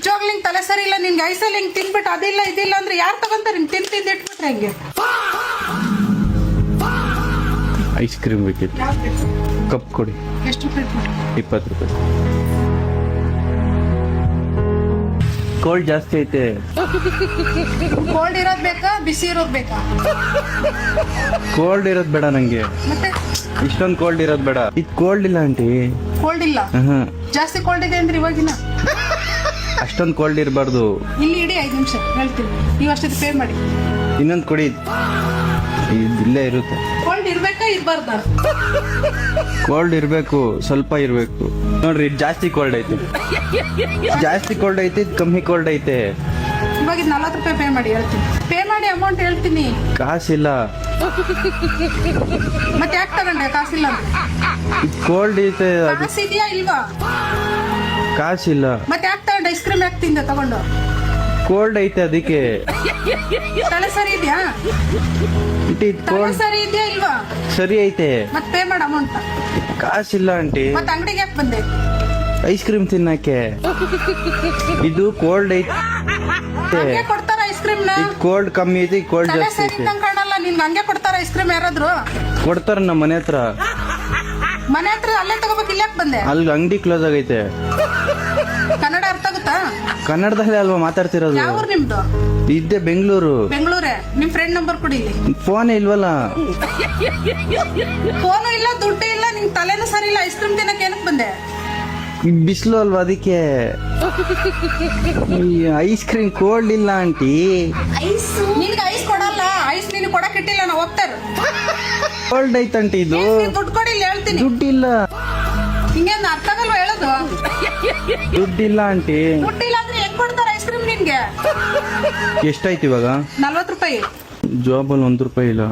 ನಿಜವಾಗ್ಲೂ ಹಿಂಗ್ ತಲೆ ಸರಿ ಇಲ್ಲ ನಿನ್ಗೆ ಐಸಲ್ಲಿ ಹಿಂಗ್ ತಿನ್ಬಿಟ್ಟು ಅದಿಲ್ಲ ಇದಿಲ್ಲ ಅಂದ್ರೆ ಯಾರು ತಗೊಂತಾರೆ ಹಿಂಗ್ ತಿಂದು ಇಟ್ಬಿಟ್ರೆ ಹಂಗೆ. ಐಸ್ ಕ್ರೀಮ್ ಬೇಕಿತ್ತು, ಯಾವ್ದು ಬೇಕು? ಕಪ್ ಕೊಡಿ. ಎಷ್ಟು ರೂಪಾಯಿ ಕೊಡು? 20 ರೂಪಾಯಿ. ಕೋಲ್ಡ್ ಜಾಸ್ತಿ ಐತೆ. ಕೋಲ್ಡ್ ಇರೋದ್ ಬೇಕಾ ಬಿಸಿ ಇರೋದ್ ಬೇಕಾ? ಕೋಲ್ಡ್ ಇರೋದ್ ಬೇಡ ನಂಗೆ, ಮತ್ತೆ ಇಷ್ಟೊಂದು ಕೋಲ್ಡ್ ಇರೋದ್ ಬೇಡ. ಇದು ಕೋಲ್ಡ್ ಇಲ್ಲ ಆಂಟಿ. ಕೋಲ್ಡ್ ಇಲ್ಲ, ಜಾಸ್ತಿ ಕೋಲ್ಡ್ ಇದೆ ಅಂದ್ರೆ ಇವಾಗಿನ ಅಷ್ಟೊಂದು ಕೋಲ್ಡ್ ಇರಬಾರ್ದು. ಇಲ್ಲಿ ಇಡಿ 5 ನಿಮಿಷ ಹೇಳ್ತೀನಿ, ನೀವು ಅಷ್ಟೊತ್ತು ಪೇ ಮಾಡಿ. ಇನ್ನೊಂದು ಕೊಡಿ, ಇಲ್ಲೇ ಇರುತ್ತೆ. ಕೋಲ್ಡ್ ಇರ್ಬೇಕಾ ಇರ್ಬಾರ್ದ? ಕೋಲ್ಡ್ ಇರ್ಬೇಕು, ಸ್ವಲ್ಪ ಇರ್ಬೇಕು. ನೋಡ್ರಿ ಇದು ಜಾಸ್ತಿ ಕೋಲ್ಡ್ ಐತೆ, ಜಾಸ್ತಿ ಕೋಲ್ಡ್ ಐತೆ, ಇದು ಕಮ್ಮಿ ಕೋಲ್ಡ್ ಐತೆ. ಇವಾಗ 40 ರೂಪಾಯಿ ಪೇ ಮಾಡಿ ಹೇಳ್ತೀನಿ. ಪೇ ಮಾಡಿ ಅಮೌಂಟ್ ಹೇಳ್ತೀನಿ. ಕಾಸಿಲ್ಲ. ಮತ್ತೆ ಯಾಕೆ ತಗೊಂಡೆ ಕಾಸಿಲ್ಲ? ಕೋಲ್ಡ್ ಐತೆ, ಕಾಸು ಇದೆಯಾ ಇಲ್ವಾ? ಕಾಸಿಲ್ಲ. ಮತ್ತೆ ಯಾಕೆ ತಗೊಂಡೆ? ಐಸ್ ಕ್ರೀಮ್ ಯಾಕೆ ತಿಂದೆ ತಗೊಂಡು? ಕೋಲ್ಡ್ ಐತೆ ಅದಕ್ಕೆ. ತಲೆ ಸರಿ ಇದೆಯಾ? ಇದು ತಲೆ ಕೋಲ್ಡ್ ಸರಿ ಇದೆಯಾ ಇಲ್ವಾ? ಸರಿ ಐತೆ. ಮತ್ತೆ ಪೇ ಮಾಡಿ ಅಮೌಂಟ್. ಕಾಸಿಲ್ಲ ಆಂಟಿ. ಮತ್ತೆ ಅಂಗಡಿಗೆ ಯಾಕೆ ಬಂದೆ? ಐಸ್ ಕ್ರೀಮ್ ತಿನ್ನಕ್ಕೆ. ಇದು ಕೋಲ್ಡ್ ಐತೆ. ಹಂಗೆ ಕೊಡ್ತಾರ ಐಸ್ ಕ್ರೀಮ್ ನ? ಕೋಲ್ಡ್ ಕಮ್ಮಿ ಐತಿ, ಕೋಲ್ಡ್ ತಲೆ ಜಾಸ್ತಿ ಸರಿ ಐತೆ. ನಂಗೆ ಕಾಣಲ್ಲ. ನಿನ್ಗೆ ಹಂಗೆ ಕೊಡ್ತಾರ ಐಸ್ ಕ್ರೀಮ್ ಯಾರಾದ್ರು? ಕೊಡ್ತಾರ ನಮ್ಮ ಮನೆ ಹತ್ರ. ಮನೆ ಹತ್ರ ಅಲ್ಲೇ ತಗೋಬೇಕು, ಇಲ್ಲಿ ಯಾಕೆ ಬಂದೆ? ಅಲ್ಲಿ ಅಂಗಡಿ ಕ್ಲೋಸ್ ಆಗೈತೆ. ಕನ್ನಡ ಅರ್ಥ ಆಗುತ್ತಾ? ಕನ್ನಡದಲ್ಲೇ ಅಲ್ವಾ ಮಾತಾಡ್ತಿರೋದು? ಯಾವ ಊರು ನಿಮ್ದು? ಇದ್ದೆ ಬೆಂಗಳೂರು. ಬೆಂಗಳೂರೇ? ನಿಮ್ ಫ್ರೆಂಡ್ ನಂಬರ್ ಕೊಡಿ. ಇಲ್ಲಿ ಫೋನ್ ಇಲ್ವಲ್ಲ. ಫೋನು ಇಲ್ಲ, ದುಡ್ಡು ಇಲ್ಲ, ನಿಂಗ್ ತಲೆನೂ ಸರಿ ಇಲ್ಲ. ಐಸ್ ಕ್ರೀಮ್ ತಿನ್ನಕ್ಕೆ ಏನಕ್ಕೆ ಬಂದೆ? ಬಿಸಿಲು ಅಲ್ವಾ ಅದಕ್ಕೆ. ಐಸ್ ಕ್ರೀಮ್ ಕೋಲ್ಡ್ ಇಲ್ಲ ಆಂಟಿ. ನಿನ್ಗೆ ಐಸ್ ಕೊಡಲ್ಲ, ಐಸ್ ನೀನು ಕೊಡಕ್ ಇಟ್ಟಿಲ್ಲ, ನಾ ಹೋಗ್ತಾರ. ಕೋಲ್ಡ್ ಐತಂಟಿ ಇದು. ದುಡ್ಡು ಕೊಡಿ, ಇಲ್ಲಿ ಹೇಳ್ತೀನಿ. ದುಡ್ಡಿಲ್ಲ. ಹಿಂಗೆ ಅರ್ಥ ಆಗಲ್ವಾ ಹೇಳೋದು? ದುಡ್ಡಿಲ್ಲ ಆಂಟಿ. ದುಡ್ಡಿಲ್ಲ ಅಂದ್ರೆ ಹೆಂಗ್ ಕೊಡ್ತಾರ ಐಸ್ ಕ್ರೀಮ್ ನಿನ್ಗೆ? ಎಷ್ಟಾಯ್ತು ಇವಾಗ? 40 ರೂಪಾಯಿ. ಜಾಬಲ್ಲಿ 1 ರೂಪಾಯಿ ಇಲ್ಲ.